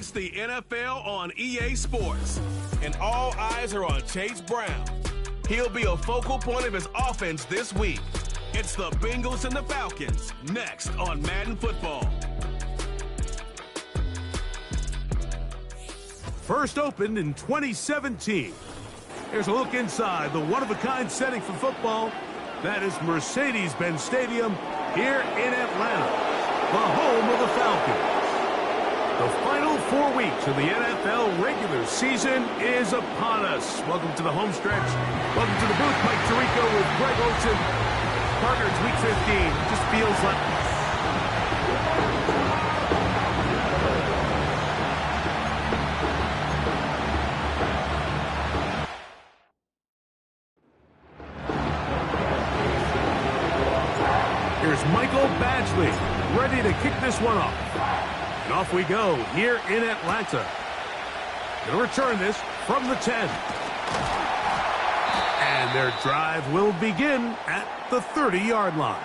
It's the NFL on EA Sports, and all eyes are on Chase Brown. He'll be a focal point of his offense this week. It's the Bengals and the Falcons, next on Madden Football. First opened in 2017. Here's a look inside the one-of-a-kind setting for football. That is Mercedes-Benz Stadium here in Atlanta, the home of the Falcons. The final 4 weeks of the NFL regular season is upon us. Welcome to the home stretch. Welcome to the booth. Mike Tirico with Greg Olsen. Partner, it's week 15. It just feels like... Here's Michael Badgley, ready to kick this one off. And off we go here in Atlanta. Going to return this from the 10. And their drive will begin at the 30-yard line.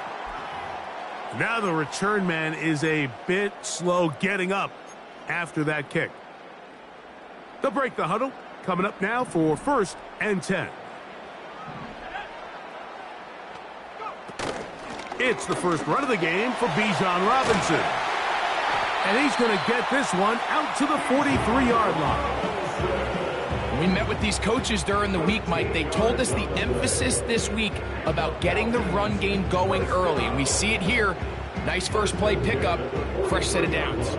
Now the return man is a bit slow getting up after that kick. They'll break the huddle. Coming up now for 1st and 10. It's the first run of the game for Bijan Robinson. And he's going to get this one out to the 43-yard line. We met with these coaches during the week, Mike. They told us the emphasis this week about getting the run game going early. And we see it here. Nice first play pickup, fresh set of downs.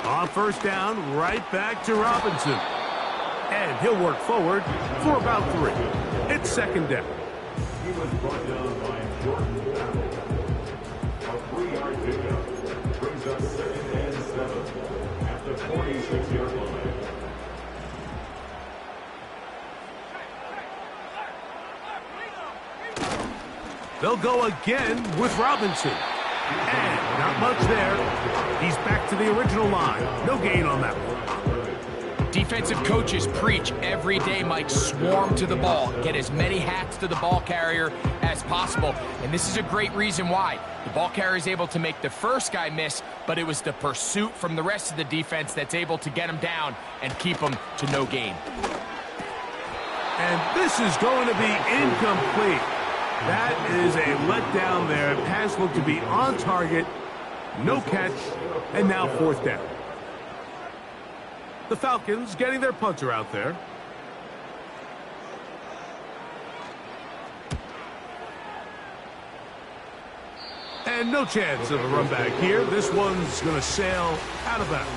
On first down, right back to Robinson. And he'll work forward for about 3. It's 2nd down. He was brought down by Jordan Battle. A 3-yard pickup brings us 2nd and 7 at the 46-yard line. They'll go again with Robinson. And not much there. He's back to the original line. No gain on that one. Defensive coaches preach every day, Mike, swarm to the ball. Get as many hats to the ball carrier as possible. And this is a great reason why. The ball carrier is able to make the first guy miss, but it was the pursuit from the rest of the defense that's able to get him down and keep him to no gain. And this is going to be incomplete. That is a letdown there. Pass looked to be on target. No catch. And now 4th down. The Falcons getting their punter out there. And no chance of a run back here. This one's going to sail out of bounds.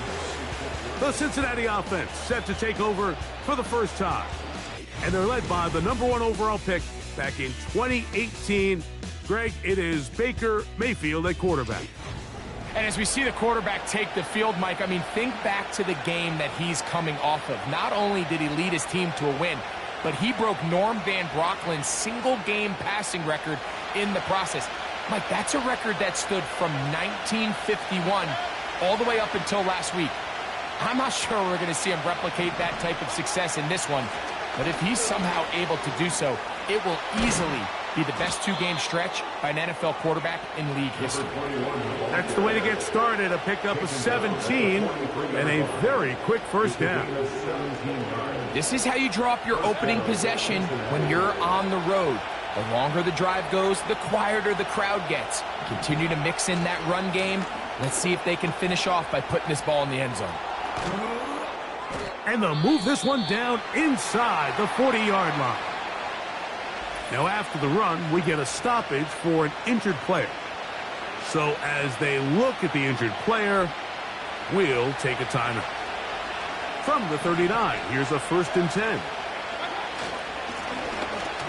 The Cincinnati offense set to take over for the first time. And they're led by the #1 overall pick back in 2018. Greg, it is Baker Mayfield at quarterback. And as we see the quarterback take the field, Mike, I mean, think back to the game that he's coming off of. Not only did he lead his team to a win, but he broke Norm Van Brocklin's single-game passing record in the process. Mike, that's a record that stood from 1951 all the way up until last week. I'm not sure we're going to see him replicate that type of success in this one, but if he's somehow able to do so, it will easily be the best 2-game stretch by an NFL quarterback in league history. That's the way to get started. A pickup of 17 and a very quick first down. This is how you draw up your opening possession when you're on the road. The longer the drive goes, the quieter the crowd gets. Continue to mix in that run game. Let's see if they can finish off by putting this ball in the end zone. And they'll move this one down inside the 40-yard line. Now after the run, we get a stoppage for an injured player. So as they look at the injured player, we'll take a timeout. From the 39, here's a 1st and 10.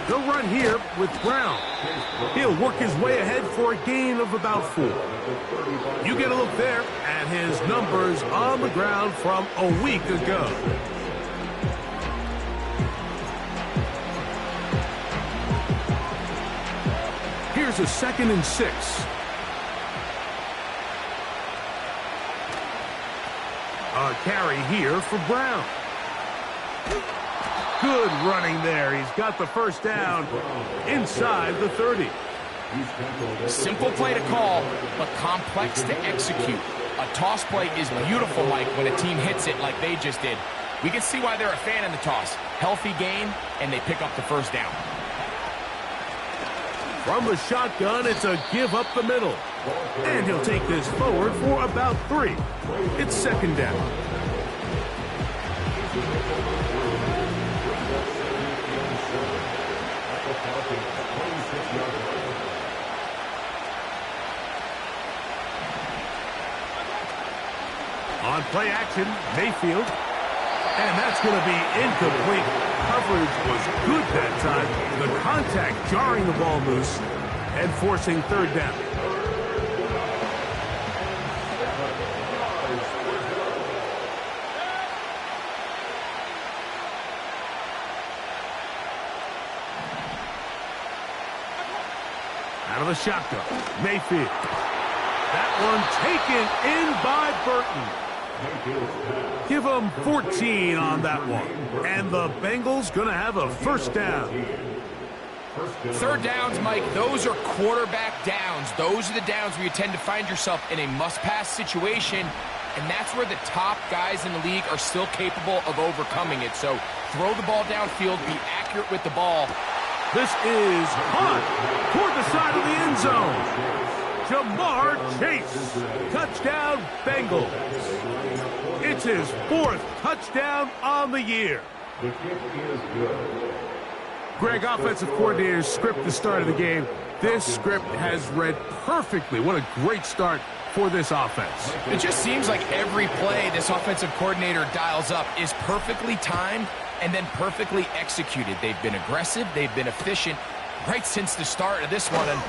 They'll run here with Brown. He'll work his way ahead for a gain of about 4. You get a look there at his numbers on the ground from a week ago. Here's a 2nd and 6. A carry here for Brown. Good running there. He's got the first down inside the 30. Simple play to call, but complex to execute. A toss play is beautiful, Mike, when a team hits it like they just did. We can see why they're a fan in the toss. Healthy gain, and they pick up the first down. From the shotgun, it's a give up the middle. And he'll take this forward for about 3. It's second down. On play action, Mayfield. And that's going to be incomplete. Coverage was good that time. The contact jarring the ball loose and forcing third down. Out of the shotgun, Mayfield. That one taken in by Burton. Give them 14 on that one. And the Bengals going to have a first down. Third downs, Mike, those are quarterback downs. Those are the downs where you tend to find yourself in a must-pass situation, and that's where the top guys in the league are still capable of overcoming it. So throw the ball downfield, be accurate with the ball. This is hot toward the side of the end zone. Jamar Chase. Touchdown, Bengals. It's his 4th touchdown on the year. Greg, offensive coordinator's script the start of the game. This script has read perfectly. What a great start for this offense. It just seems like every play this offensive coordinator dials up is perfectly timed and then perfectly executed. They've been aggressive. They've been efficient right since the start of this one. And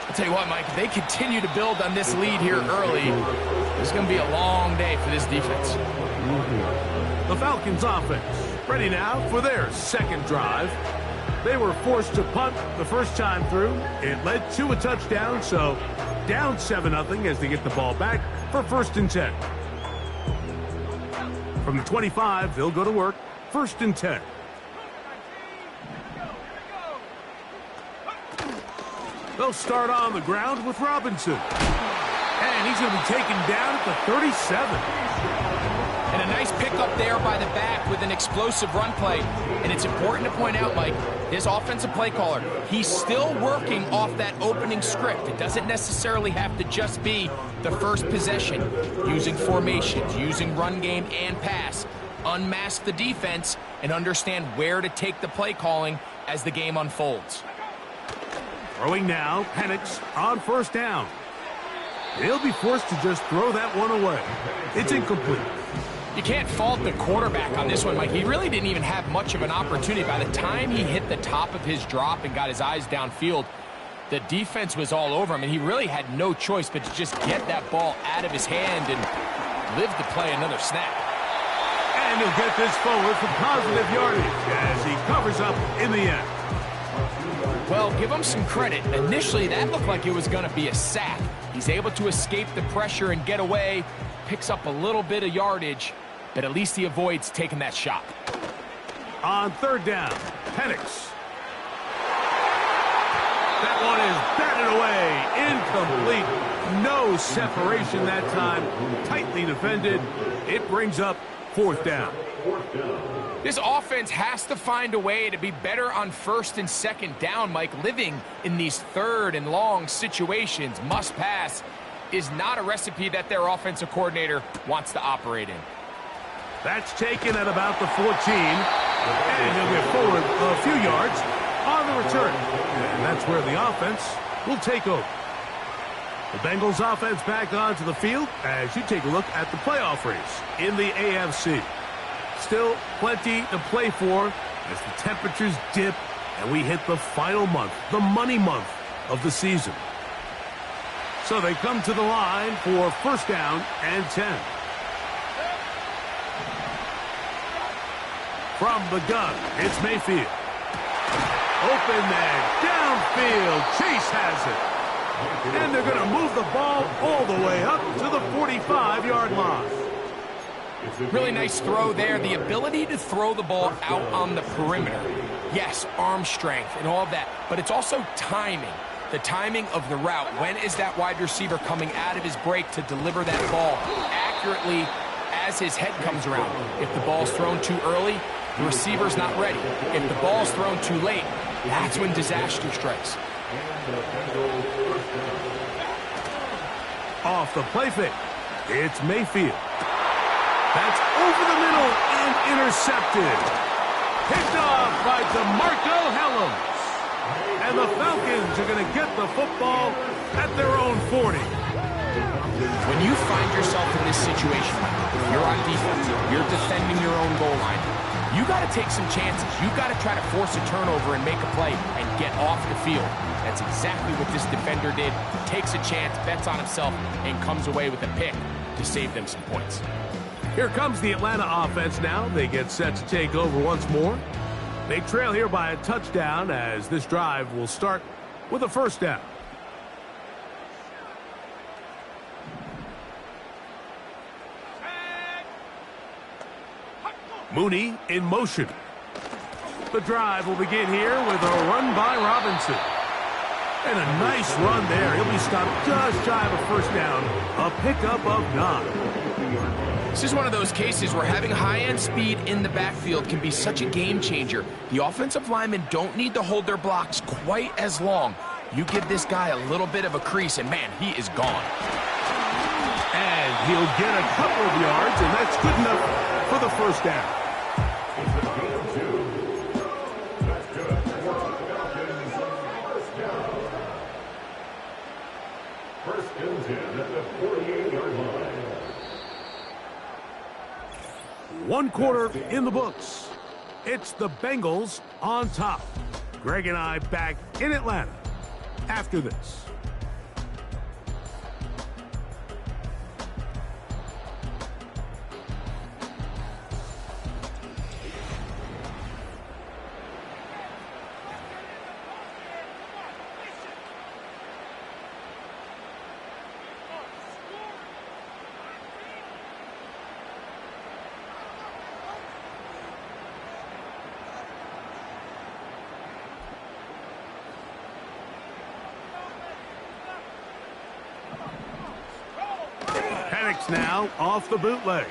I'll tell you what, Mike, if they continue to build on this lead here early, it's going to be a long day for this defense. The Falcons offense ready now for their second drive. They were forced to punt the first time through. It led to a touchdown, so down 7-0 as they get the ball back for 1st and 10. From the 25, they'll go to work. 1st and 10. They'll start on the ground with Robinson. And he's going to be taken down at the 37. And a nice pickup there by the back with an explosive run play. And it's important to point out, Mike, his offensive play caller, he's still working off that opening script. It doesn't necessarily have to just be the first possession. Using formations, using run game and pass. Unmask the defense and understand where to take the play calling as the game unfolds. Throwing now, Penix on 1st down. He'll be forced to just throw that one away. It's incomplete. You can't fault the quarterback on this one, Mike. He really didn't even have much of an opportunity. By the time he hit the top of his drop and got his eyes downfield, the defense was all over him, and he really had no choice but to just get that ball out of his hand and live to play another snap. And he'll get this forward for positive yardage as he covers up in the end. Well, give him some credit. Initially, that looked like it was going to be a sack. He's able to escape the pressure and get away, picks up a little bit of yardage, but at least he avoids taking that shot. On 3rd down, Penix. That one is batted away, incomplete. No separation that time, tightly defended. It brings up 4th down. This offense has to find a way to be better on 1st and 2nd down, Mike. Living in these 3rd and long situations, must pass, is not a recipe that their offensive coordinator wants to operate in. That's taken at about the 14, and he'll get forward a few yards on the return. And that's where the offense will take over. The Bengals offense back onto the field as you take a look at the playoff race in the AFC. Still plenty to play for as the temperatures dip and we hit the final month, the money month of the season. So they come to the line for 1st down and 10. From the gun, it's Mayfield. Open man, downfield, Chase has it. And they're going to move the ball all the way up to the 45-yard line. Really nice throw there. The ability to throw the ball out on the perimeter. Yes, arm strength and all of that, but it's also timing. The timing of the route. When is that wide receiver coming out of his break to deliver that ball accurately as his head comes around? If the ball's thrown too early, the receiver's not ready. If the ball's thrown too late, that's when disaster strikes. Off the play fake, it's Mayfield. That's over the middle and intercepted. Picked off by DeMarco Hellams. And the Falcons are going to get the football at their own 40. When you find yourself in this situation, you're on defense, you're defending your own goal line, you got to take some chances. You got to try to force a turnover and make a play and get off the field. That's exactly what this defender did. Takes a chance, bets on himself, and comes away with a pick to save them some points. Here comes the Atlanta offense now. They get set to take over once more. They trail here by a touchdown as this drive will start with a first down. Mooney in motion. The drive will begin here with a run by Robinson. And a nice run there. He'll be stopped just shy of a first down. A pickup of 9. This is one of those cases where having high-end speed in the backfield can be such a game changer. The offensive linemen don't need to hold their blocks quite as long. You give this guy a little bit of a crease, and man, he is gone. And he'll get a couple of yards, and that's good enough for the first down. First and 10 at the 48-yard line. One quarter in the books. It's the Bengals on top. Greg and I back in Atlanta after this. Now off the bootleg.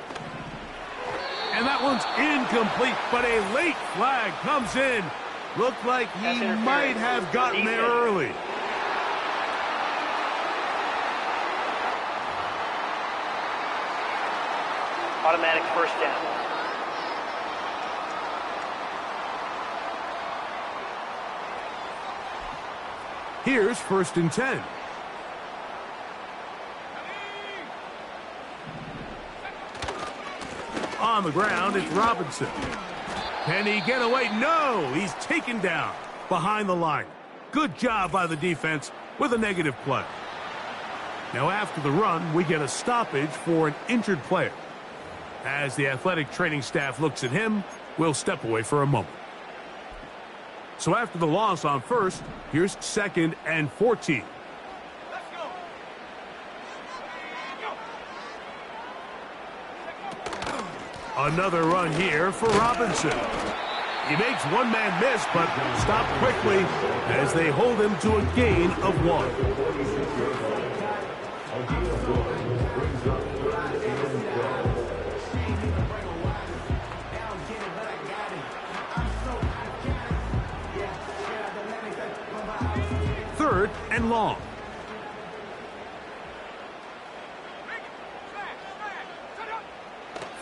And that one's incomplete, but a late flag comes in. Looked like he might have gotten there early. Automatic first down. Here's first and 10. On the ground, it's Robinson. Can he get away? No, he's taken down behind the line. Good job by the defense with a negative play. Now after the run, we get a stoppage for an injured player. As the athletic training staff looks at him, we'll step away for a moment. So after the loss on first, here's second and 14. Another run here for Robinson. He makes one man miss, but stopped quickly as they hold him to a gain of 1. Third and long.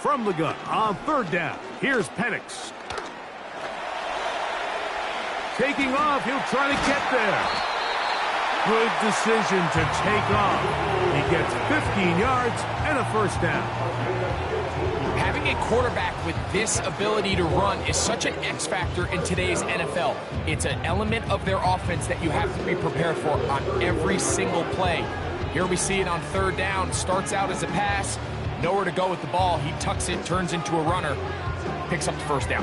From the gun on third down. Here's Penix. Taking off. He'll try to get there. Good decision to take off. He gets 15 yards and a first down. Having a quarterback with this ability to run is such an X factor in today's NFL. It's an element of their offense that you have to be prepared for on every single play. Here we see it on third down. Starts out as a pass. Nowhere to go with the ball. He tucks it, turns into a runner, picks up the first down.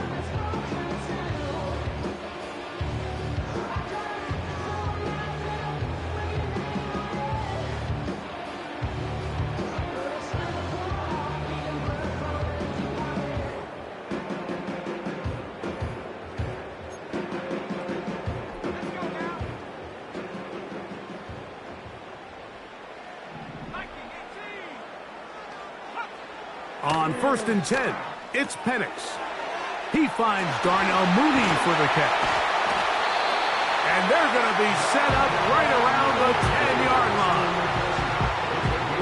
On 1st and 10, it's Penix. He finds Darnell Mooney for the catch. And they're going to be set up right around the 10-yard line.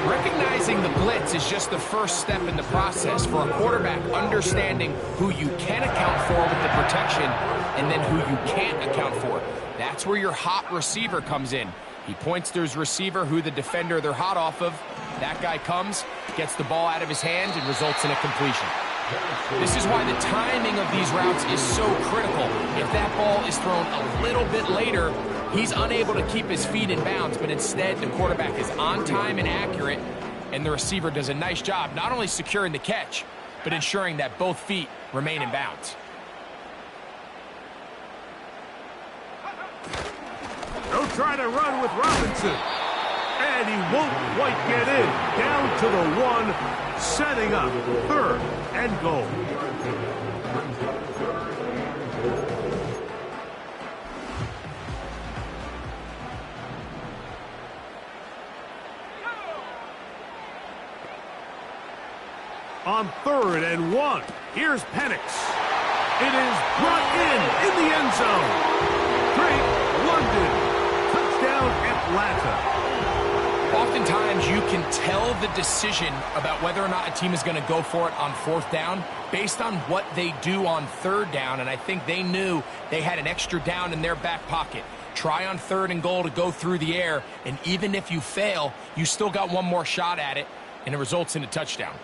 Recognizing the blitz is just the first step in the process for a quarterback, understanding who you can account for with the protection and then who you can't account for. That's where your hot receiver comes in. He points to his receiver, who the defender they're hot off of. That guy comes, gets the ball out of his hand, and results in a completion. This is why the timing of these routes is so critical. If that ball is thrown a little bit later, he's unable to keep his feet in bounds, but instead the quarterback is on time and accurate, and the receiver does a nice job not only securing the catch, but ensuring that both feet remain in bounds. They'll try to run with Robinson. And he won't quite get in. Down to the 1, setting up 3rd and goal. On 3rd and 1, here's Penix. It is brought in the end zone. Drake London, touchdown Atlanta. Oftentimes, you can tell the decision about whether or not a team is going to go for it on 4th down based on what they do on 3rd down, and I think they knew they had an extra down in their back pocket. Try on 3rd and goal to go through the air, and even if you fail, you still got one more shot at it, and it results in a touchdown.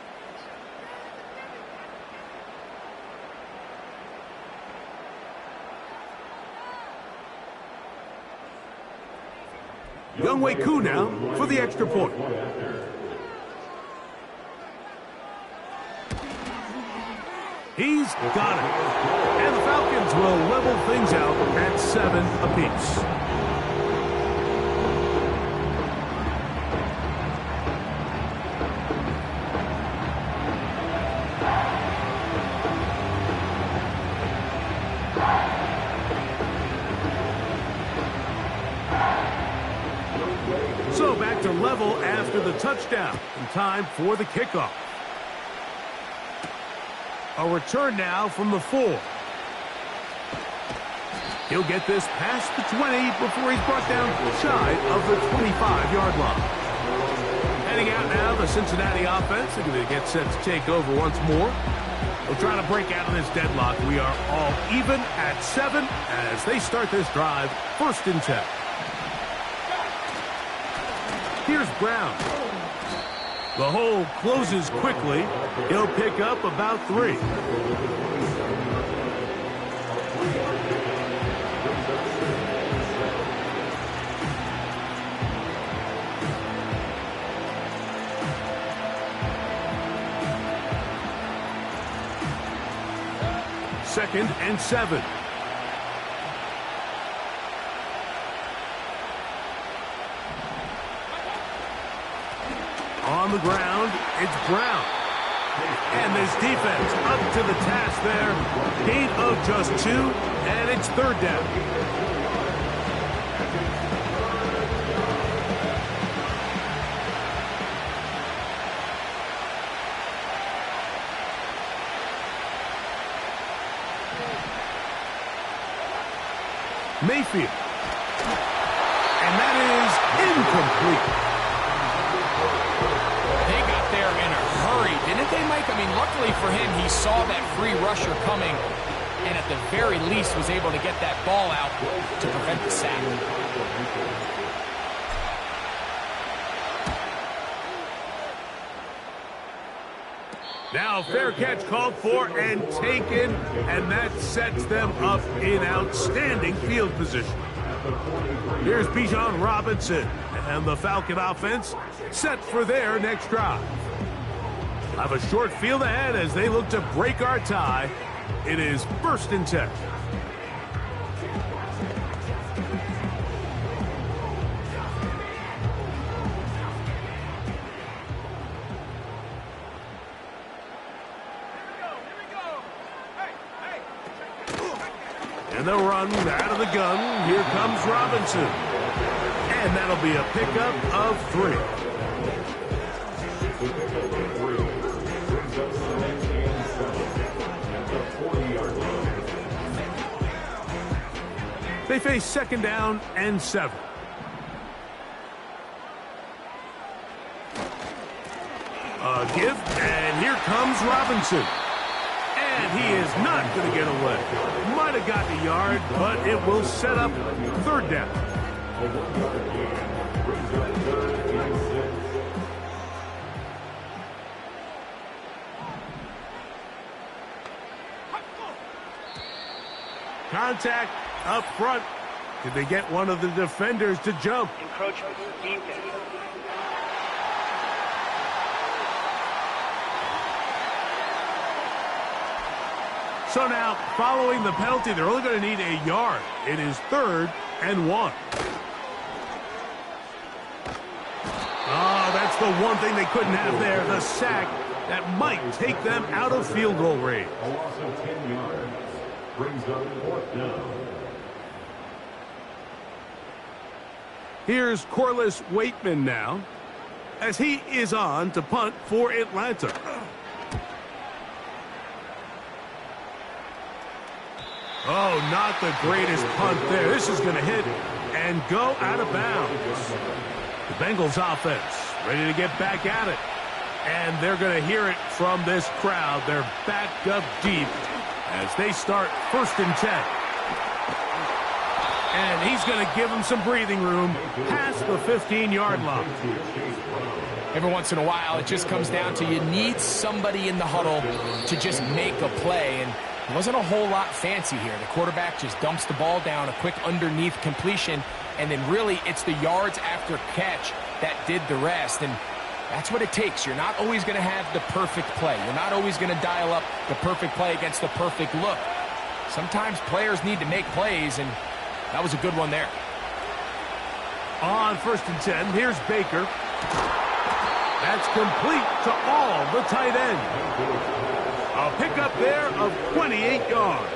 Younghoe Koo now for the extra point. He's got it. And the Falcons will level things out at 7 apiece. So back to level after the touchdown. And time for the kickoff. A return now from the 4. He'll get this past the 20 before he's brought down shy of the 25-yard line. Heading out now, the Cincinnati offense. They're going to get set to take over once more. They'll try to break out of this deadlock. We are all even at 7 as they start this drive. 1st and 10. Here's Brown. The hole closes quickly. He'll pick up about 3. Second and 7. On the ground, it's Brown. And this defense up to the task there. Gain of just 2, and it's 3rd down. Mayfield. And that is incomplete. Didn't they, Mike? I mean, luckily for him, he saw that free rusher coming and at the very least was able to get that ball out to prevent the sack. Now fair catch called for and taken, and that sets them up in outstanding field position. Here's Bijan Robinson, and the Falcon offense set for their next drive. Have a short field ahead as they look to break our tie. It is 1st and 10. And they'll run out of the gun. Here comes Robinson. And that'll be a pickup of 3. up 2nd and 7 at the 40-yard line. They face 2nd down and 7. A give, and here comes Robinson. And he is not going to get away. Might have gotten a yard, but it will set up 3rd down. A 1-yard gain brings up 3rd and 6. Contact up front. Did they get one of the defenders to jump? Encroachment, defense. So now, following the penalty, they're only going to need a yard. It is 3rd and 1. Oh, that's the one thing they couldn't have there, the sack that might take them out of field goal range. A loss of 10 yards brings up 4th down. Here's Corliss Waitman now, as he is on to punt for Atlanta. Oh, not the greatest punt there. This is going to hit and go out of bounds. The Bengals offense ready to get back at it. And they're going to hear it from this crowd. They're backed up deep as they start 1st and 10. And he's going to give them some breathing room past the 15-yard line. Every once in a while, it just comes down to you need somebody in the huddle to just make a play. And it wasn't a whole lot fancy here. The quarterback just dumps the ball down, a quick underneath completion, and then really it's the yards after catch that did the rest. And that's what it takes. You're not always going to have the perfect play. You're not always going to dial up the perfect play against the perfect look. Sometimes players need to make plays, and that was a good one there. On 1st and 10, here's Baker. That's complete to all the tight end. A pickup there of 28 yards.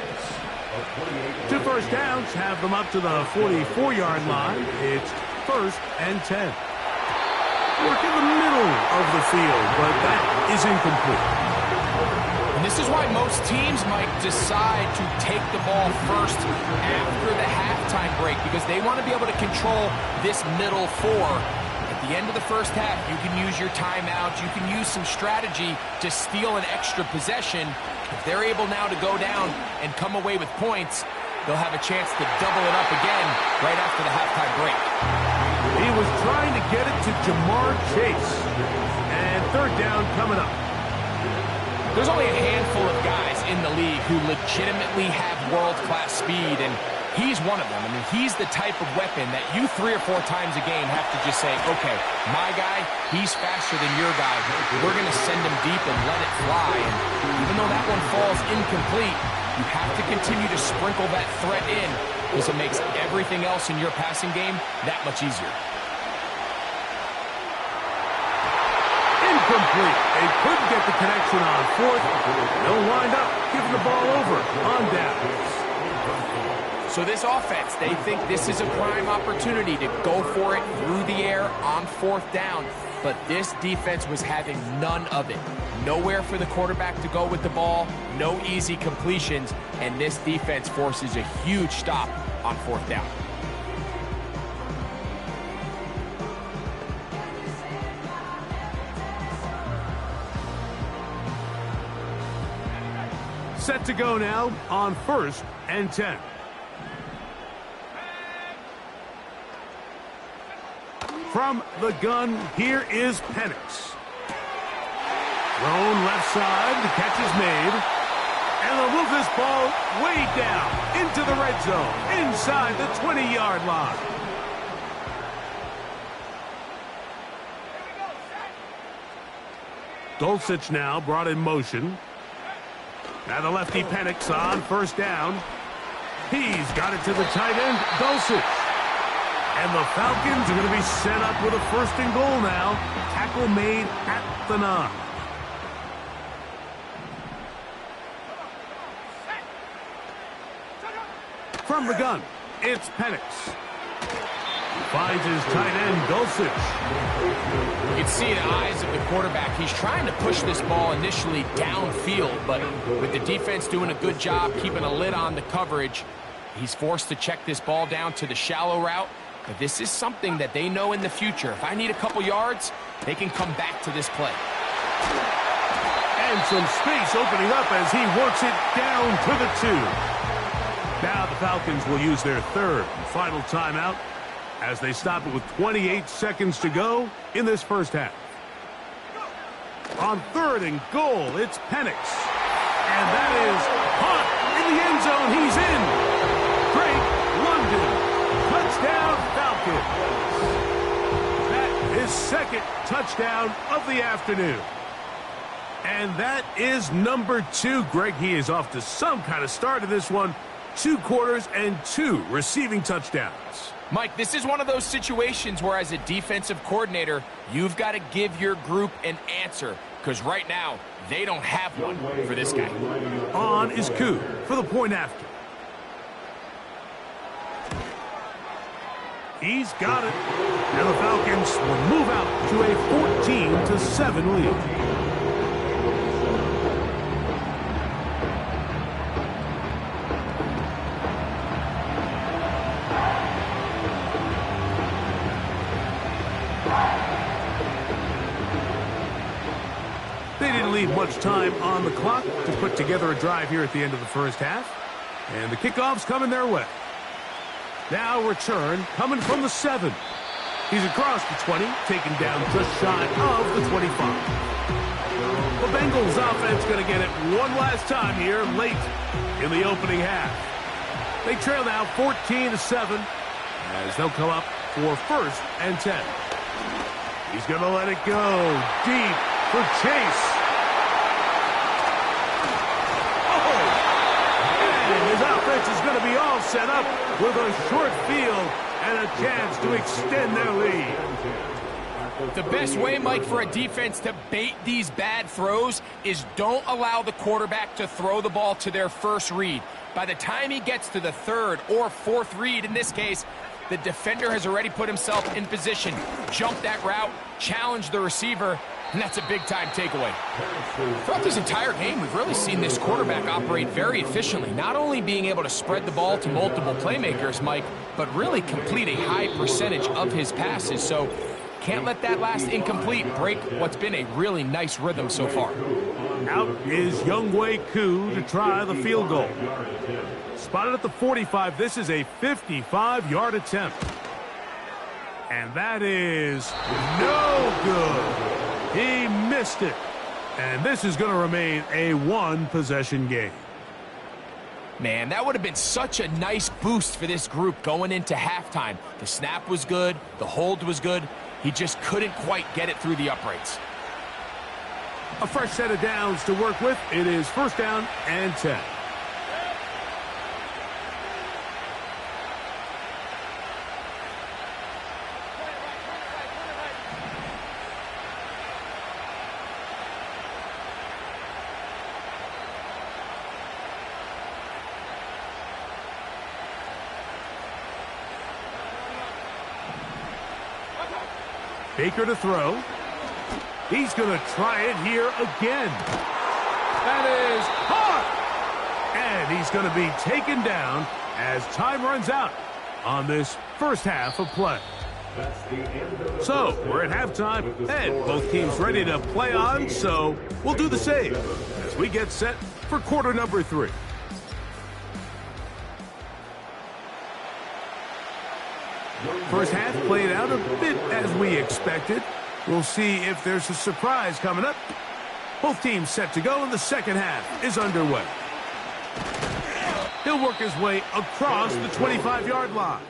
2 first downs have them up to the 44-yard line. It's 1st and 10. Work in the middle of the field, but that is incomplete. And this is why most teams might decide to take the ball first after the halftime break, because they want to be able to control this middle 4. At the end of the first half, you can use your timeouts, you can use some strategy to steal an extra possession. If they're able now to go down and come away with points, they'll have a chance to double it up again right after the halftime break. He was trying to get it to Jamar Chase. And 3rd down coming up. There's only a handful of guys in the league who legitimately have world-class speed, and he's one of them. I mean, he's the type of weapon that you 3 or 4 times a game have to just say, okay, my guy, he's faster than your guy. We're going to send him deep and let it fly. And even though that one falls incomplete, you have to continue to sprinkle that threat in, because it makes everything else in your passing game that much easier. Incomplete. They couldn't get the connection on 4th. They'll wind up giving the ball over on downs. So this offense, they think this is a prime opportunity to go for it through the air on 4th down. But this defense was having none of it. Nowhere for the quarterback to go with the ball, no easy completions, and this defense forces a huge stop on 4th down. Set to go now on 1st and 10. From the gun, here is Penix. Thrown left side, the catch is made. And they'll move this ball way down into the red zone, inside the 20-yard line. Dulcich now brought in motion. Now the lefty Penix on 1st down. He's got it to the tight end, Dulcich. And the Falcons are going to be set up with a 1st and goal now. Tackle made at the 9. From the gun, it's Penix. Finds his tight end, Dulcich. You can see in the eyes of the quarterback, he's trying to push this ball initially downfield, but with the defense doing a good job keeping a lid on the coverage, he's forced to check this ball down to the shallow route. But this is something that they know in the future. If I need a couple yards, they can come back to this play. And some space opening up as he works it down to the 2. Now the Falcons will use their third and final timeout as they stop it with 28 seconds to go in this first half. On 3rd and goal, it's Penix. And that is caught in the end zone. He's in. Drake London. Touchdown Falcons. That is second touchdown of the afternoon. And that is number 2. Greg, he is off to some kind of start in this one. 2 quarters and 2 receiving touchdowns. Mike, this is one of those situations where as a defensive coordinator, you've got to give your group an answer. Because right now, they don't have one for this guy. On is Koo for the point after. He's got it. And the Falcons will move out to a 14-7 lead. They didn't leave much time on the clock to put together a drive here at the end of the first half. And the kickoff's coming their way. Now return coming from the 7. He's across the 20, taken down just shy of the 25. The Bengals offense going to get it one last time here late in the opening half. They trail now 14-7 as they'll come up for 1st and 10. He's going to let it go deep for Chase. Oh! And his offense is going to be all set up with a short field and a chance to extend their lead. The best way, Mike, for a defense to bait these bad throws is don't allow the quarterback to throw the ball to their first read. By the time he gets to the 3rd or 4th read, in this case, the defender has already put himself in position, jumped that route, challenged the receiver, and that's a big-time takeaway. Throughout this entire game, we've really seen this quarterback operate very efficiently, not only being able to spread the ball to multiple playmakers, Mike, but really complete a high percentage of his passes. So can't let that last incomplete break what's been a really nice rhythm so far. Out is Younghoe Koo to try the field goal. Spotted at the 45. This is a 55-yard attempt. And that is no good. He missed it. And this is going to remain a 1-possession game. Man, that would have been such a nice boost for this group going into halftime. The snap was good. The hold was good. He just couldn't quite get it through the uprights. A fresh set of downs to work with. It is 1st down and 10. Baker to throw. He's going to try it here again. That is hard. And he's going to be taken down as time runs out on this first half of play. So, we're at halftime, and both teams ready to play on, so we'll do the same as we get set for quarter number 3. First half played out a bit as we expected. We'll see if there's a surprise coming up. Both teams set to go, and the second half is underway. He'll work his way across the 25-yard line.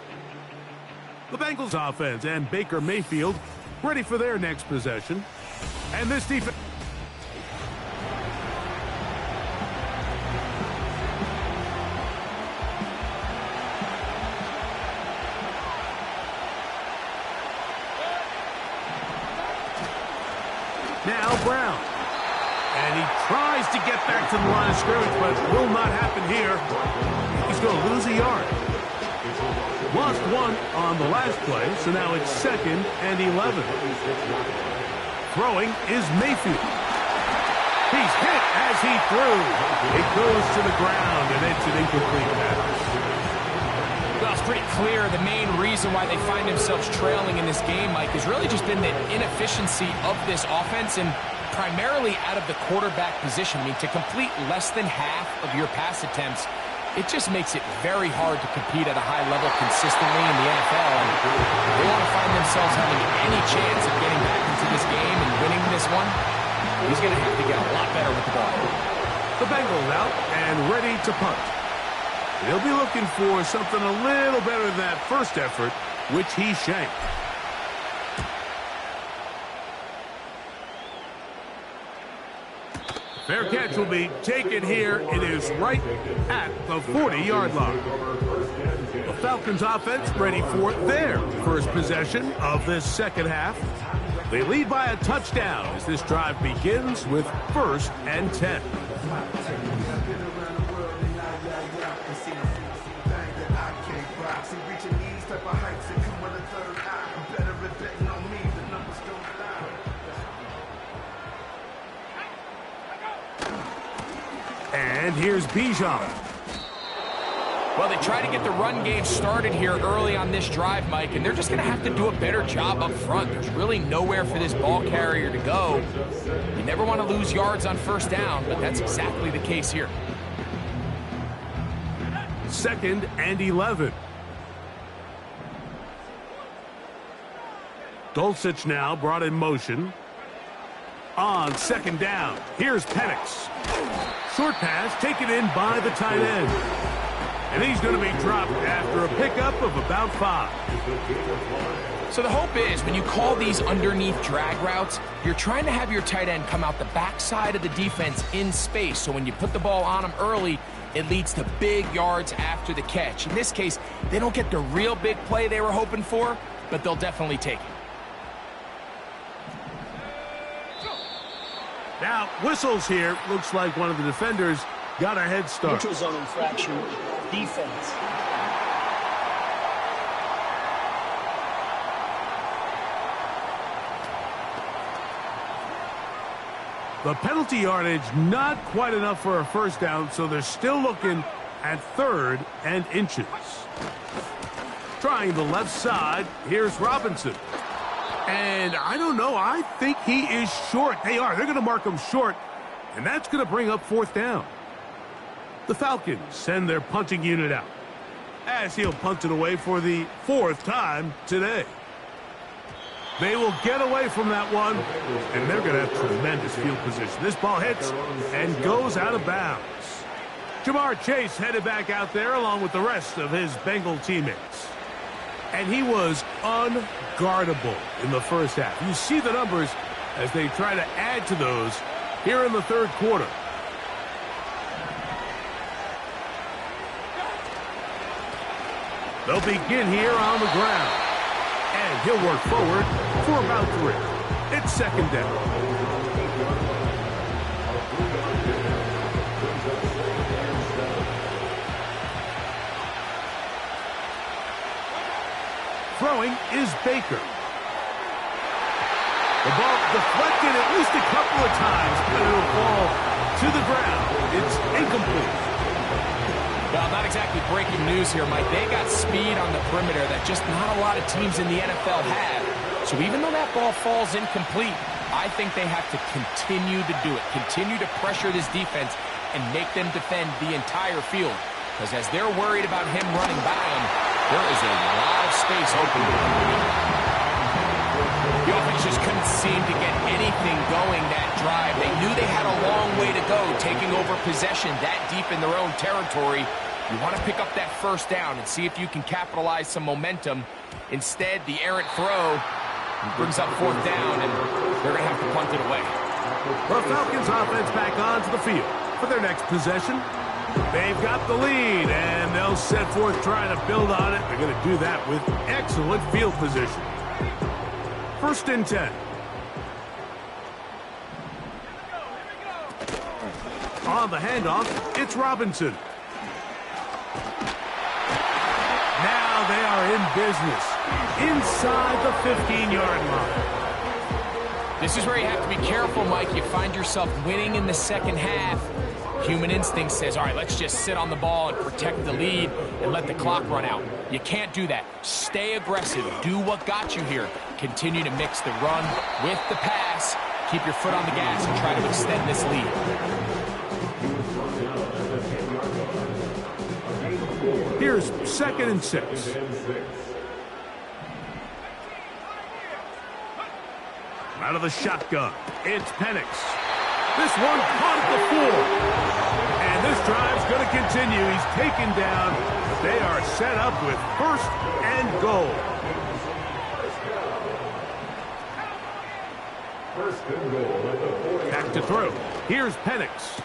The Bengals offense and Baker Mayfield ready for their next possession. And this defense... Now Brown. And he tries to get back to the line of scrimmage, but will not happen here. He's going to lose a yard. Lost one on the last play, so now it's 2nd and 11. Throwing is Mayfield. He's hit as he threw. It goes to the ground, and it's an incomplete pass. Well, it's pretty clear the main reason why they find themselves trailing in this game, Mike, has really just been the inefficiency of this offense and primarily out of the quarterback position. I mean, to complete less than half of your pass attempts, it just makes it very hard to compete at a high level consistently in the NFL. And they want to find themselves having any chance of getting back into this game and winning this one. He's going to have to get a lot better with the ball. The Bengals out and ready to punt. He'll be looking for something a little better than that first effort, which he shanked. Fair catch will be taken here. It is right at the 40-yard line. The Falcons offense ready for their first possession of this second half. They lead by a touchdown as this drive begins with 1st and 10. And here's Bijan. Well, they try to get the run game started here early on this drive, Mike, and they're just going to have to do a better job up front. There's really nowhere for this ball carrier to go. You never want to lose yards on first down, but that's exactly the case here. 2nd and 11. Dulcich now brought in motion. On 2nd down, here's Penix. Short pass taken in by the tight end. And he's going to be dropped after a pickup of about 5. So the hope is when you call these underneath drag routes, you're trying to have your tight end come out the backside of the defense in space. So when you put the ball on him early, it leads to big yards after the catch. In this case, they don't get the real big play they were hoping for, but they'll definitely take it. Now, whistles here. Looks like one of the defenders got a head start. Neutral zone infraction. Defense. The penalty yardage not quite enough for a first down, so they're still looking at 3rd and inches. Trying the left side, here's Robinson. And I don't know, I think he is short. They are. They're going to mark him short, and that's going to bring up 4th down. The Falcons send their punting unit out as he'll punt it away for the 4th time today. They will get away from that one, and they're going to have tremendous field position. This ball hits and goes out of bounds. Jamar Chase headed back out there along with the rest of his Bengal teammates. And he was unguardable in the first half. You see the numbers as they try to add to those here in the 3rd quarter. They'll begin here on the ground. And he'll work forward for about 3. It's 2nd down. Throwing is Baker. The ball deflected at least a couple of times, but it'll fall to the ground. It's incomplete. Well, not exactly breaking news here, Mike. They got speed on the perimeter that just not a lot of teams in the NFL have. So even though that ball falls incomplete, I think they have to continue to do it. Continue to pressure this defense and make them defend the entire field. Because as they're worried about him running by them, there is a lot of space open. The offense just couldn't seem to get anything going that drive. They knew they had a long way to go, taking over possession that deep in their own territory. You want to pick up that first down and see if you can capitalize some momentum. Instead, the errant throw brings up 4th down, and they're going to have to punt it away. The Falcons offense back onto the field for their next possession. They've got the lead, and they'll set forth trying to build on it. They're going to do that with excellent field position. 1st and 10. On the handoff, it's Robinson. Now they are in business inside the 15-yard line. This is where you have to be careful, Mike. You find yourself winning in the second half. Human instinct says, all right, let's just sit on the ball and protect the lead and let the clock run out. You can't do that. Stay aggressive. Do what got you here. Continue to mix the run with the pass. Keep your foot on the gas and try to extend this lead. Here's 2nd and 6. Out of the shotgun, it's Penix. This one caught at the 4. And this drive's going to continue. He's taken down. They are set up with 1st and goal. Back to throw. Here's Penix.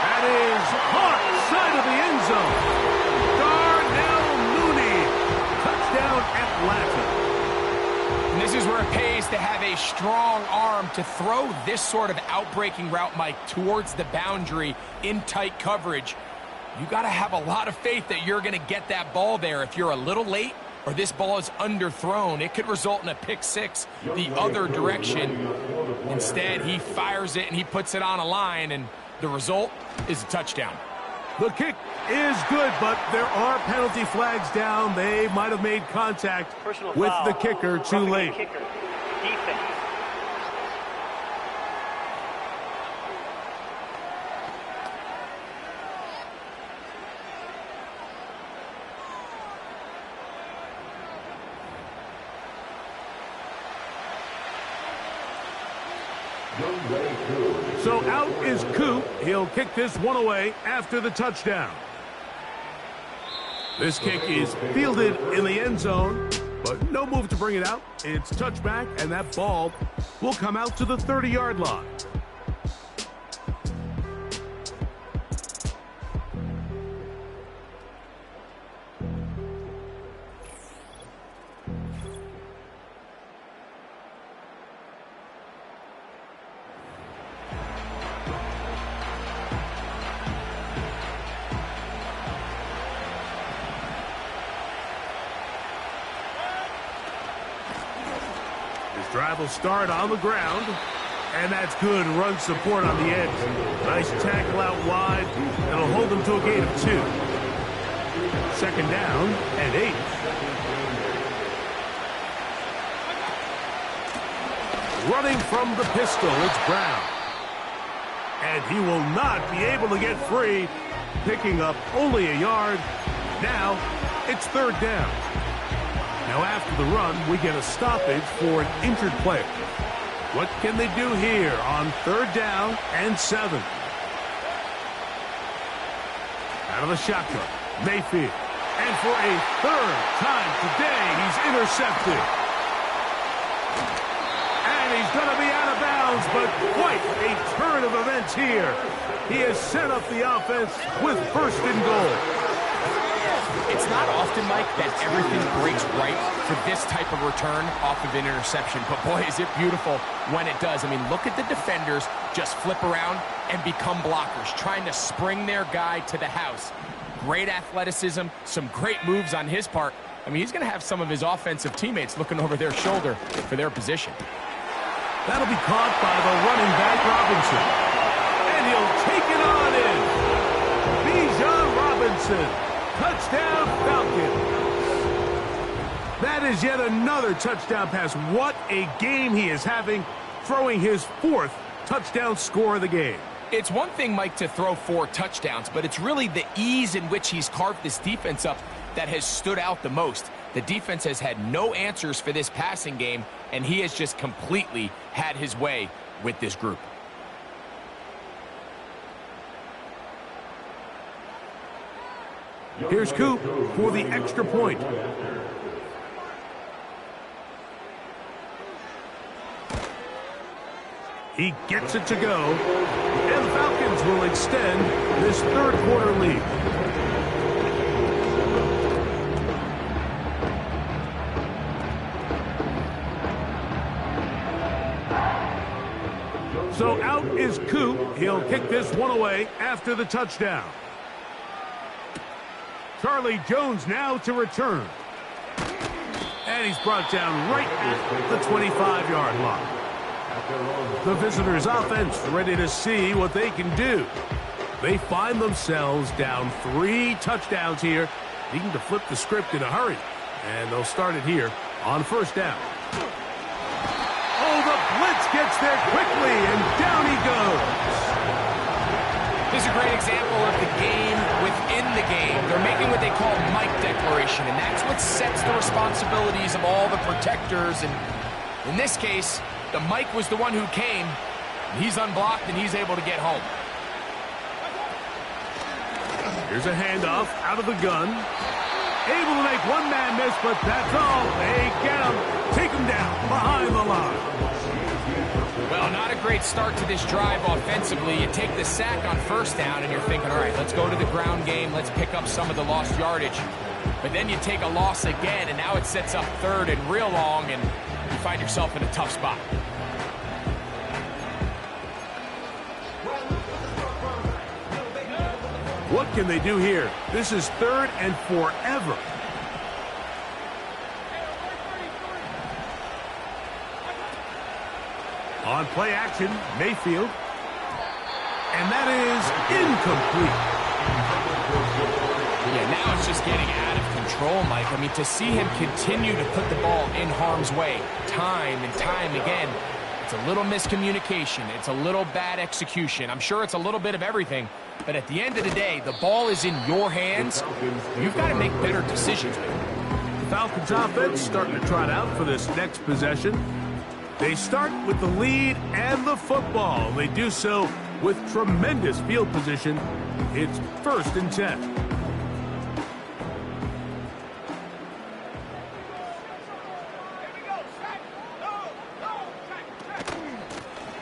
That is caught side of the end zone. Darnell Mooney. Touchdown Atlanta. And this is where it pays to have a strong arm to throw this sort of outbreaking route, Mike, towards the boundary in tight coverage. You got to have a lot of faith that you're going to get that ball there. If you're a little late or this ball is underthrown, it could result in a pick six the other direction. Instead, he fires it and he puts it on a line, and the result is a touchdown. The kick is good, but there are penalty flags down. They might have made contact with the kicker too late. Defense. So out is Coop. He'll kick this one away after the touchdown. This kick is fielded in the end zone, but no move to bring it out. It's touchback, and that ball will come out to the 30-yard line. Drive will start on the ground, and that's good run support on the edge. Nice tackle out wide. That'll hold them to a gain of 2. 2nd down and 8. Running from the pistol, it's Brown. And he will not be able to get free, picking up only a yard. Now it's 3rd down. Now after the run, we get a stoppage for an injured player. What can they do here on 3rd down and 7? Out of the shotgun, Mayfield. And for a 3rd time today, he's intercepted. And he's going to be out of bounds, but quite a turn of events here. He has set up the offense with 1st and goal. It's not often, Mike, that everything breaks right for this type of return off of an interception. But, boy, is it beautiful when it does. I mean, look at the defenders just flip around and become blockers, trying to spring their guy to the house. Great athleticism, some great moves on his part. I mean, he's going to have some of his offensive teammates looking over their shoulder for their position. That'll be caught by the running back, Robinson. And he'll take it on in. Bijan Robinson. Touchdown, Falcons. That is yet another touchdown pass. What a game he is having, throwing his 4th touchdown score of the game. It's one thing, Mike, to throw 4 touchdowns, but it's really the ease in which he's carved this defense up that has stood out the most. The defense has had no answers for this passing game, and he has just completely had his way with this group. Here's Coop for the extra point. He gets it to go, and the Falcons will extend this 3rd quarter lead. So out is Coop. He'll kick this one away after the touchdown. Charlie Jones now to return. And he's brought down right at the 25-yard line. The visitors' offense ready to see what they can do. They find themselves down 3 touchdowns here, needing to flip the script in a hurry. And they'll start it here on first down. Oh, the blitz gets there quickly, and down he goes. This is a great example of the game within the game. They're making what they call Mike declaration, and that's what sets the responsibilities of all the protectors. And in this case, the Mike was the one who came. He's unblocked, and he's able to get home. Here's a handoff out of the gun. Able to make one man miss, but that's all. They get him. Take him down behind the line. Well, not a great start to this drive offensively. You take the sack on first down, and you're thinking, all right, let's go to the ground game. Let's pick up some of the lost yardage. But then you take a loss again, and now it sets up third and real long, and you find yourself in a tough spot. What can they do here? This is third and forever. On play action, Mayfield. And that is incomplete. Yeah, now it's just getting out of control, Mike. I mean, to see him continue to put the ball in harm's way time and time again, it's a little miscommunication. It's a little bad execution. I'm sure it's a little bit of everything. But at the end of the day, the ball is in your hands. You've got to make better decisions with it. The Falcons offense starting to trot out for this next possession. They start with the lead and the football. They do so with tremendous field position. It's 1st and 10.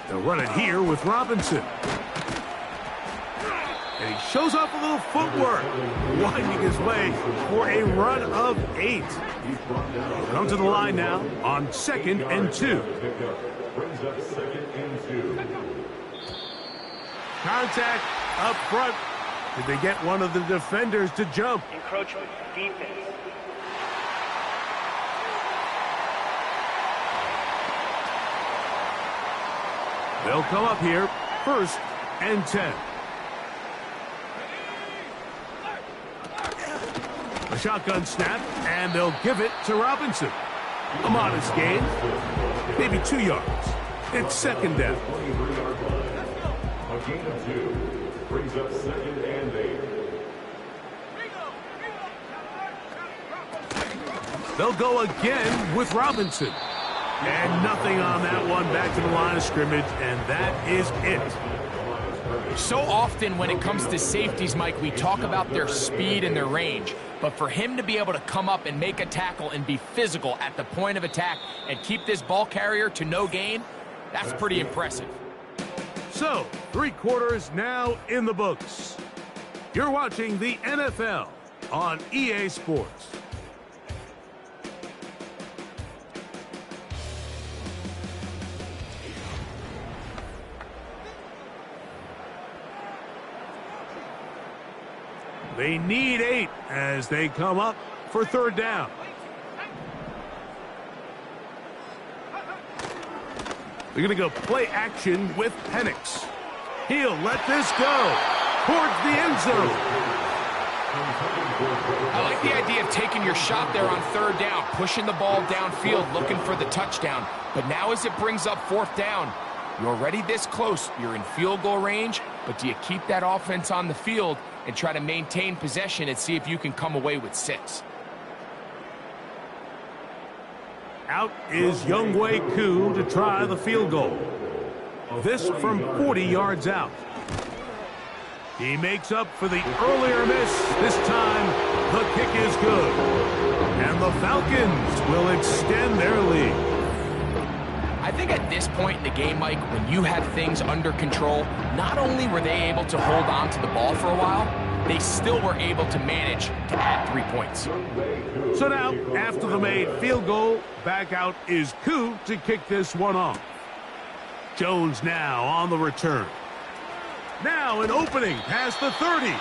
They'll run it here with Robinson. And he shows off a little footwork, winding his way for a run of 8. He'll come to the line now on 2nd and 2. Contact up front. Did they get one of the defenders to jump? Encroachment defense. They'll come up here, 1st and 10. A shotgun snap, and they'll give it to Robinson. A modest gain, maybe 2 yards. It's 2nd down. A gain of 2 brings up 2nd and 8. They'll go again with Robinson. And nothing on that one, back to the line of scrimmage, and that is it. So often when it comes to safeties, Mike, we talk about their speed and their range. But for him to be able to come up and make a tackle and be physical at the point of attack and keep this ball carrier to no gain, that's pretty impressive. So, 3 quarters now in the books. You're watching the NFL on EA Sports. They need 8 as they come up for 3rd down. They're going to go play action with Penix. He'll let this go towards the end zone. I like the idea of taking your shot there on 3rd down, pushing the ball downfield, looking for the touchdown. But now as it brings up 4th down, you're already this close. You're in field goal range, but do you keep that offense on the field and try to maintain possession and see if you can come away with 6? Out is Younghoe Koo to try the field goal. This from 40 yards out. He makes up for the earlier miss. This time, the kick is good. And the Falcons will extend their lead. I think at this point in the game, Mike, when you have things under control, not only were they able to hold on to the ball for a while, they still were able to manage to add 3 points. So now, after the made field goal, back out is Koo to kick this one off. Jones now on the return. Now an opening past the 30.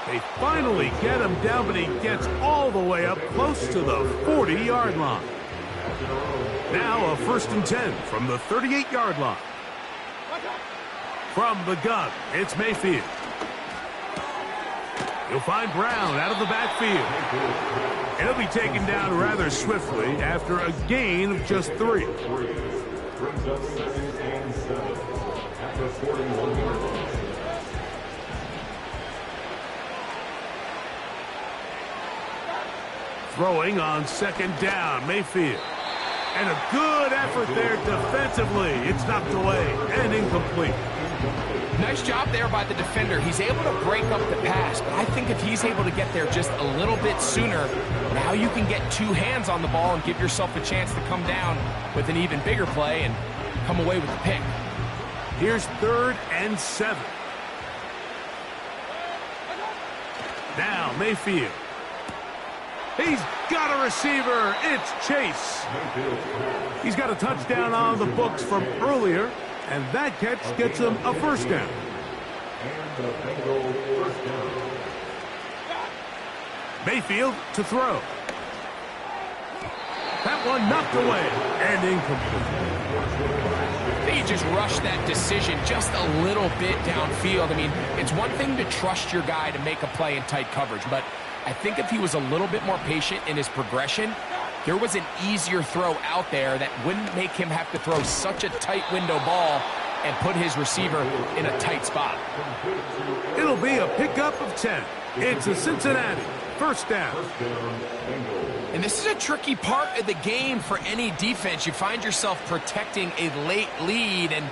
They finally get him down, but he gets all the way up close to the 40-yard line. Now a 1st and 10 from the 38-yard line. From the gun, it's Mayfield. He'll find Brown out of the backfield. And he'll be taken down rather swiftly after a gain of just 3. Brings up 2nd and 7 at the 41-yard line. Throwing on 2nd down, Mayfield. And a good effort there defensively. It's knocked away and incomplete. Nice job there by the defender. He's able to break up the pass, but I think if he's able to get there just a little bit sooner, now you can get 2 hands on the ball and give yourself a chance to come down with an even bigger play and come away with the pick. Here's 3rd and 7. Now Mayfield. He's got a receiver. It's Chase. He's got a touchdown on the books from earlier, and that catch gets him a 1st down. And the Bengal 1st down. Mayfield to throw. That one knocked away and incomplete. He just rushed that decision just a little bit downfield. I mean, it's one thing to trust your guy to make a play in tight coverage, but I think if he was a little bit more patient in his progression, there was an easier throw out there that wouldn't make him have to throw such a tight window ball and put his receiver in a tight spot. It'll be a pickup of 10. It's a Cincinnati 1st down. And this is a tricky part of the game for any defense. You find yourself protecting a late lead, and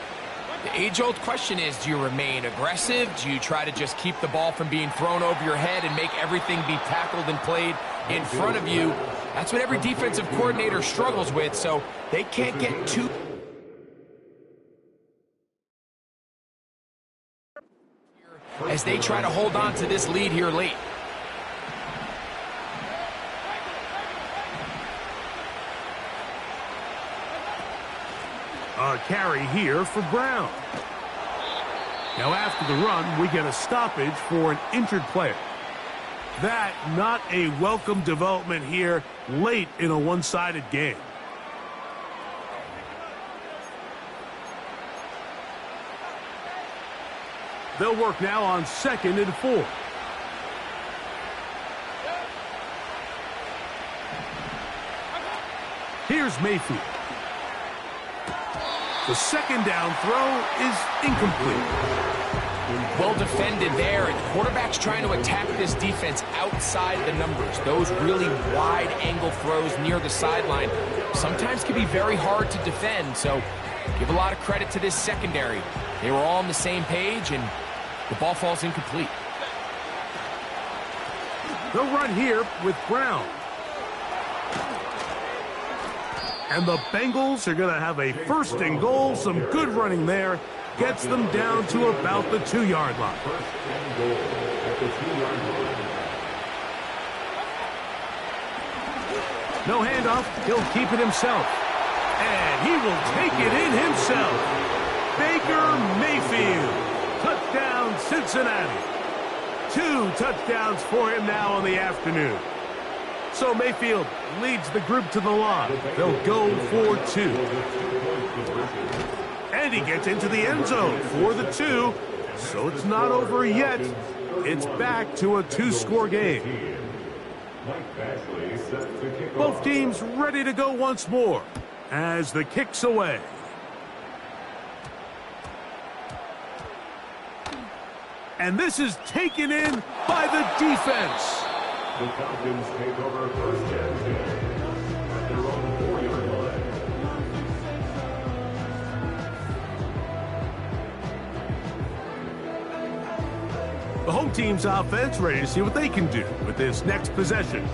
the age-old question is, do you remain aggressive? Do you try to just keep the ball from being thrown over your head and make everything be tackled and played in front of you? That's what every defensive coordinator struggles with, so they can't get too... as they try to hold on to this lead here late. A carry here for Brown. Now after the run, we get a stoppage for an injured player. That not a welcome development here late in a one-sided game. They'll work now on 2nd and 4. Here's Mayfield. The 2nd down throw is incomplete. Well defended there, and the quarterback's trying to attack this defense outside the numbers. Those really wide-angle throws near the sideline sometimes can be very hard to defend, so give a lot of credit to this secondary. They were all on the same page, and the ball falls incomplete. They'll run here with Brown. And the Bengals are going to have a 1st and goal. Some good running there. Gets them down to about the 2-yard line. 1st and goal at the 2-yard line. No handoff. He'll keep it himself. And he will take it in himself. Baker Mayfield. Touchdown, Cincinnati. 2 touchdowns for him now in the afternoon. So Mayfield leads the group to the line. They'll go for 2. And he gets into the end zone for the 2. So it's not over yet. It's back to a 2-score game. Both teams ready to go once more as the kick's away. And this is taken in by the defense. The Falcons take over 1st and 10 at their own 4-yard line. The home team's offense ready to see what they can do with this next possession.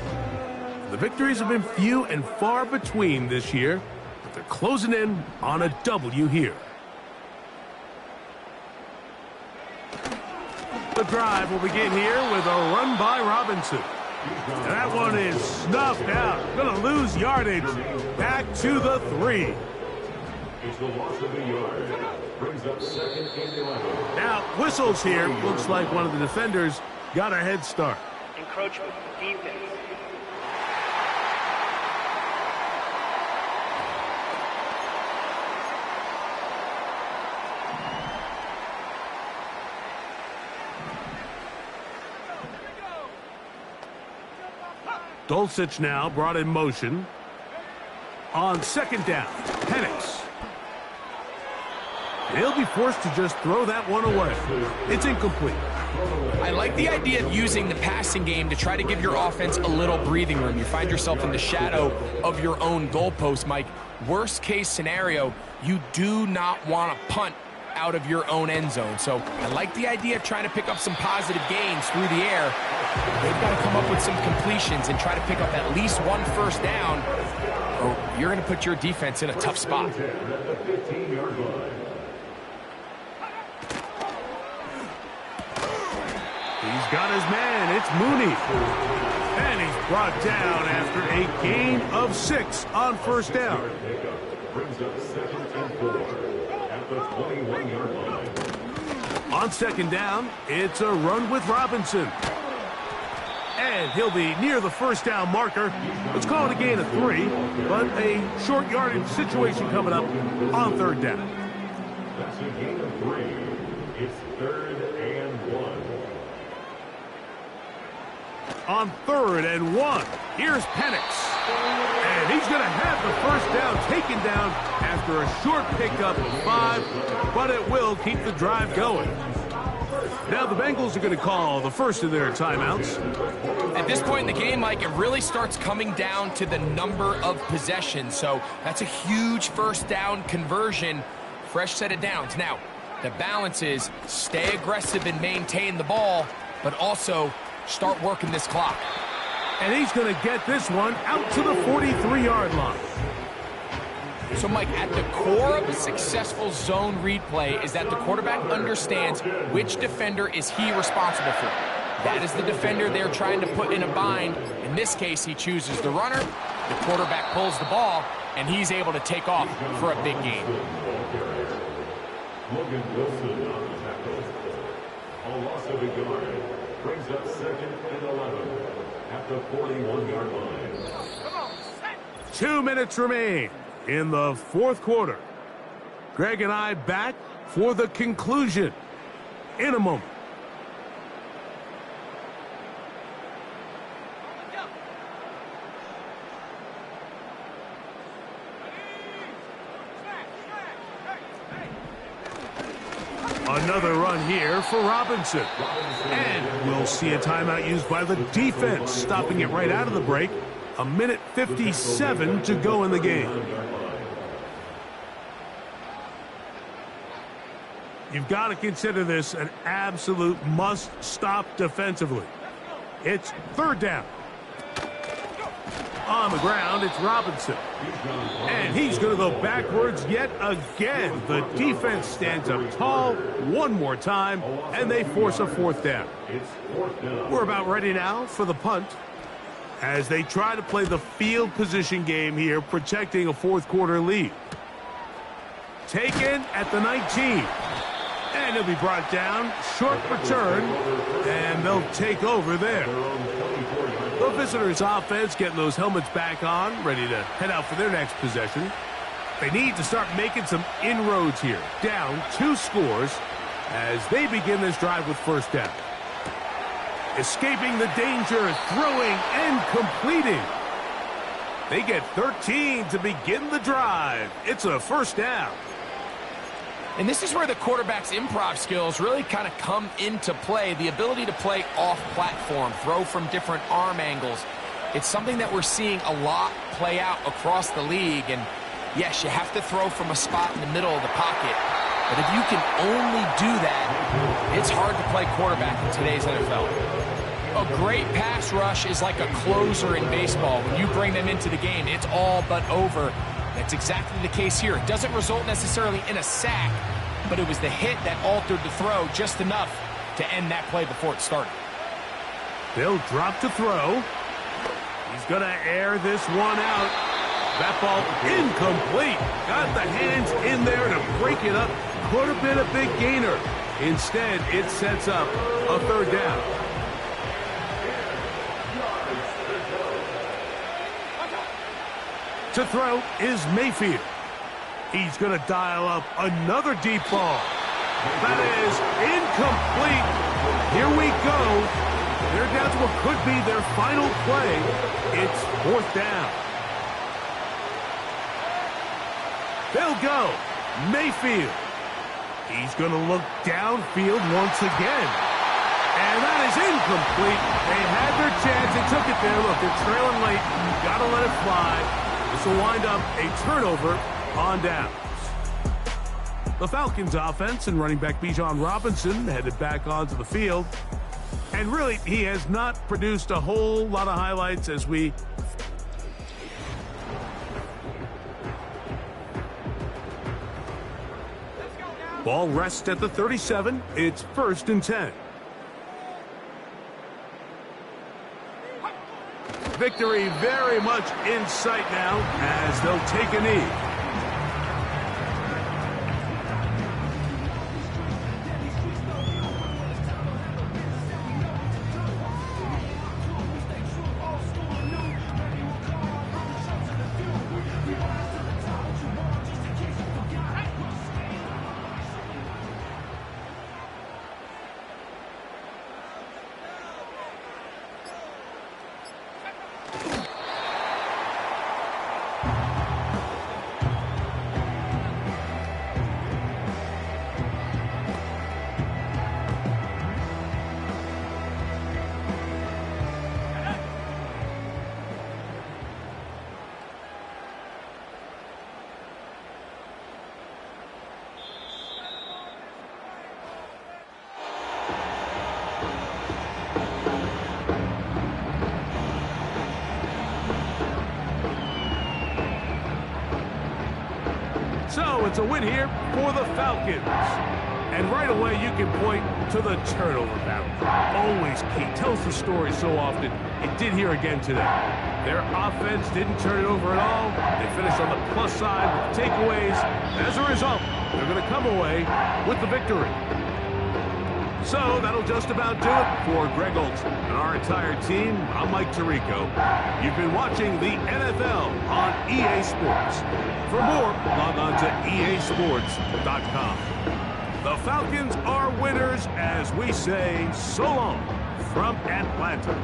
The victories have been few and far between this year, but they're closing in on a W here. The drive will begin here with a run by Robinson. And that one is snuffed out. Going to lose yardage. Back to the 3. It's the loss of a yard. Brings up 2nd and 11. Now, whistles here. Looks like one of the defenders got a head start. Encroachment, defense. Dulcich now brought in motion. On second down, Penix. He'll be forced to just throw that one away. It's incomplete. I like the idea of using the passing game to try to give your offense a little breathing room. You find yourself in the shadow of your own goalpost, Mike. Worst case scenario, you do not want to punt out of your own end zone. So I like the idea of trying to pick up some positive gains through the air. They've got to come up with some completions and try to pick up at least one first down, or you're going to put your defense in a tough spot. He's got his man. It's Mooney. And he's brought down after a gain of 6 on first down. Brings up 2nd and 4 at the 21-yard line. On second down, it's a run with Robinson. And he'll be near the first down marker. Let's call it a gain of 3, but a short yardage situation coming up on third down. That's a gain of 3. It's 3rd and 1. On 3rd and 1, here's Penix. And he's going to have the first down taken down after a short pickup of 5, but it will keep the drive going. Now the Bengals are going to call the first of their timeouts. At this point in the game, Mike, it really starts coming down to the number of possessions. So that's a huge first down conversion. Fresh set of downs. Now, the balance is stay aggressive and maintain the ball, but also start working this clock. And he's going to get this one out to the 43-yard line. So, Mike, at the core of a successful zone read play is that the quarterback understands which defender is he responsible for. That is the defender they're trying to put in a bind. In this case, he chooses the runner, the quarterback pulls the ball, and he's able to take off for a big gain. Logan Wilson on the tackle. A loss of a yard. Brings up 2nd and 11 at the 41-yard line. 2 minutes remain in the fourth quarter. Greg and I back for the conclusion in a moment. Another run here for Robinson. And we'll see a timeout used by the defense, stopping it right out of the break. 1:57 to go in the game. You've got to consider this an absolute must-stop defensively. It's third down. On the ground, it's Robinson. And he's going to go backwards yet again. The defense stands up tall one more time, and they force a fourth down. We're about ready now for the punt as they try to play the field position game here, protecting a fourth quarter lead. Taken at the 19. And he'll be brought down. Short return, and they'll take over there. The visitors' offense getting those helmets back on, ready to head out for their next possession. They need to start making some inroads here. Down 2 scores as they begin this drive with first down. Escaping the danger, throwing and completing. They get 13 to begin the drive. It's a first down. And this is where the quarterback's improv skills really kind of come into play. The ability to play off-platform, throw from different arm angles. It's something that we're seeing a lot play out across the league. And yes, you have to throw from a spot in the middle of the pocket. But if you can only do that, it's hard to play quarterback in today's NFL. A great pass rush is like a closer in baseball. When you bring them into the game, it's all but over. That's exactly the case here. It doesn't result necessarily in a sack, but it was the hit that altered the throw just enough to end that play before it started. They'll drop to throw. He's going to air this one out. That ball incomplete. Got the hands in there to break it up. Could have been a big gainer. Instead, it sets up a third down. To throw is Mayfield. He's going to dial up another deep ball. That is incomplete. Here we go. They're down to what could be their final play. It's 4th down. They'll go. Mayfield. He's going to look downfield once again. And that is incomplete. They had their chance. They took it there. Look, they're trailing late. Got to let it fly. This will wind up a turnover on downs. The Falcons offense and running back Bijan Robinson headed back onto the field. And really, he has not produced a whole lot of highlights as we... Ball rests at the 37. It's 1st and 10. Victory very much in sight now as they'll take a knee. So it's a win here for the Falcons. And right away you can point to the turnover battle. Always key. Tells the story so often. It did here again today. Their offense didn't turn it over at all. They finished on the plus side with takeaways. As a result, they're going to come away with the victory. So that'll just about do it for Greg Olson and our entire team. I'm Mike Tirico. You've been watching the NFL on EA Sports. For more, log on to easports.com. The Falcons are winners as we say so long from Atlanta.